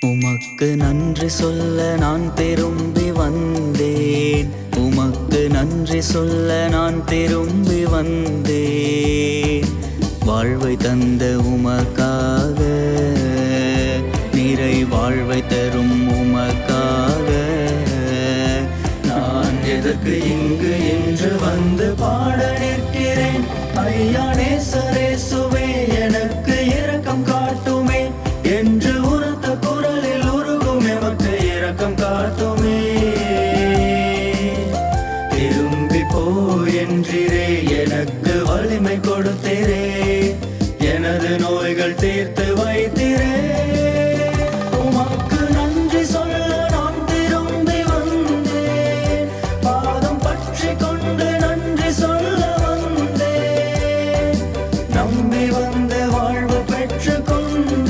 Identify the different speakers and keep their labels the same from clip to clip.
Speaker 1: உமக்கு நன்றி சொல்ல நான் திரும்பி வந்தேன். உமக்கு நன்றி சொல்ல நான் திரும்பி வந்தேன். வாழ்வை தந்த உமக்காக, நிறை வாழ்வை தரும் உமக்காக, நான் எதற்கு இங்கு என்று வந்து பாட நிற்கிறேன். ஐயா நேசரேசுவே, எனக்கு இரக்கம் காட்டுமே என்று உரத்த குரலில் உருகும் எமக்கு இரக்கம் காட்டுமே. திரும்பி போ என்றிரே, எனக்கு வலிமை கொடுத்திரே, எனது நோய்கள் தீர்த்து வைத்திரே. உமக்கு நன்றி சொல்ல நான் திரும்பி வந்தேன். பாதம் பற்றி கொண்டு நன்றி சொல்ல வந்தேன். நம்பி வந்த வாழ்வு பெற்று கொண்டேன்.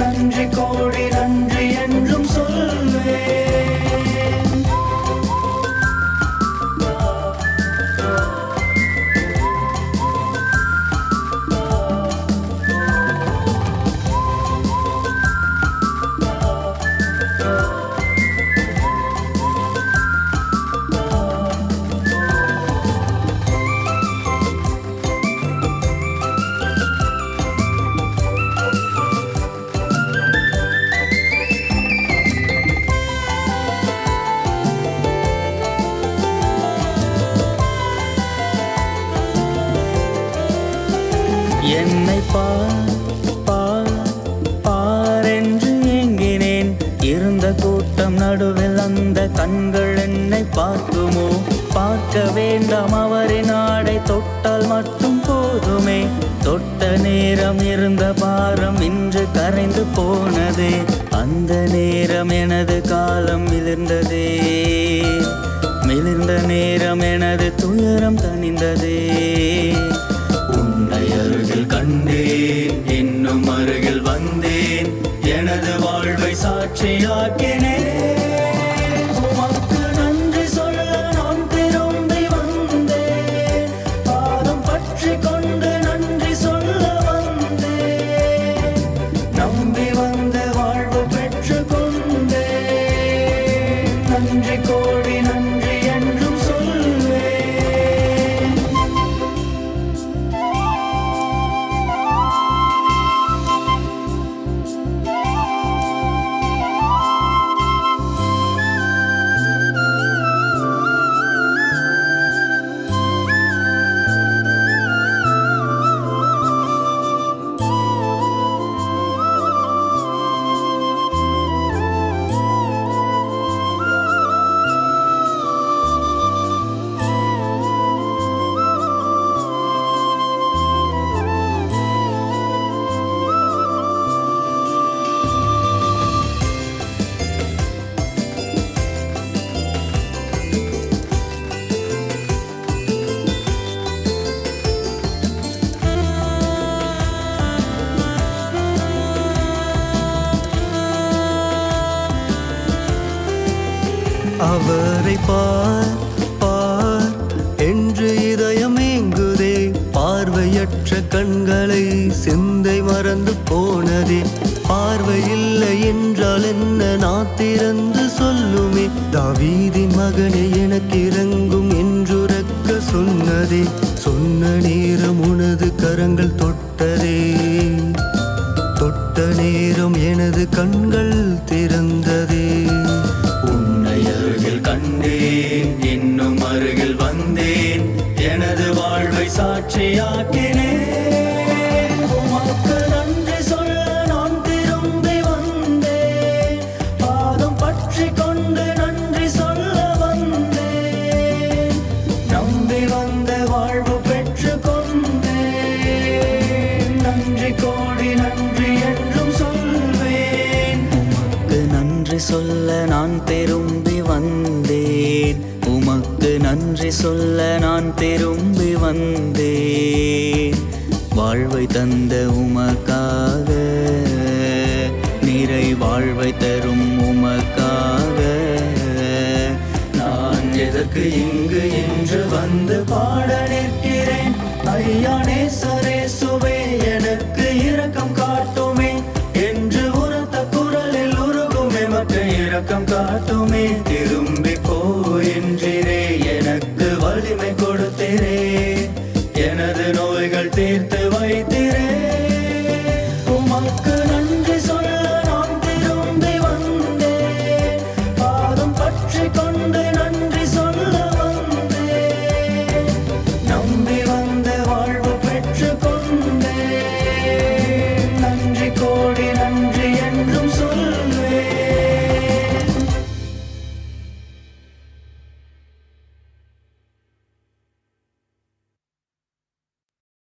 Speaker 1: நன்றி கோடி நன்றி என்றும் சொல்வேன். என்னை பார் என்று ஏங்கினேன். இருந்த கூட்டம் நடுவில் அந்த கண்கள் என்னை பார்க்குமோ? பார்க்க வேண்டாம், அவரின் ஆடை தொட்டால் மட்டும் போதுமே. தொட்ட நேரம் இருந்த பாரம் இன்று கரைந்து போனதே. அந்த நேரம் எனது காலம் மிளிர்ந்ததே. மிளிர்ந்த நேரம் எனது துயரம் தணிந்ததே. உன்னை அருகில் கண்டேன், இன்னும் அருகில் வந்தேன், எனது வாழ்வை சாட்சியாக்கினேன். உமக்கு நன்றி சொல்ல நான் திரும்பி வந்தேன். பாதம் பற்றி கொண்டு நன்றி சொல்ல வந்தேன். நம்பி வந்த வாழ்வு பெற்று கொண்டேன். நன்றி கோடி நன்றி என்றும் சொல்வேன். அவரை பார் பார் என்று இதயம் ஏங்குதே. பார்வையற்ற கண்களை சிந்தை மறந்து போனதே. பார்வையில்லை என்றால் என்ன நான் திறந்து சொல்லுமே. தாவீதின் மகனே எனக்கு இறங்கும் என்றுரக்க சொன்னதே. சொன்ன நேரம் உனது கரங்கள் தொட்டதே. தொட்ட நேரம் எனது கண்கள் திறந்ததே. உன்னை அருகில் கண்டேன், இன்னும் அருகில் வந்தேன், எனது வாழ்வை சாட்சியாக்கினேன். உமக்கு நன்றி சொல்ல நான் திரும்பி வந்தேன். பாதம் பற்றி கொண்டு நன்றி சொல்ல வந்தேன். நம்பி வந்த வாழ்வு பெற்று கொண்டேன். நன்றி கோடி நன்றி என்றும் சொல்வேன். உமக்கு நன்றி சொல்ல நான் திரும்பி வந்தேன். உமக்கு நன்றி சொல்ல நான் திரும்பி வந்தேன். வாழ்வை தந்த உமக்காக, நிறை வாழ்வை தரும் உமக்காக. நான் எதற்கு இங்கு இன்று வந்து பாட நிற்கிறேன்? ஐயா நேசரேசுவே, எனக்கு இரக்கம் காட்டுமே என்று உரத்த குரலில் உருகும் எமக்கு இரக்கம் காட்டுமே. திரும்பி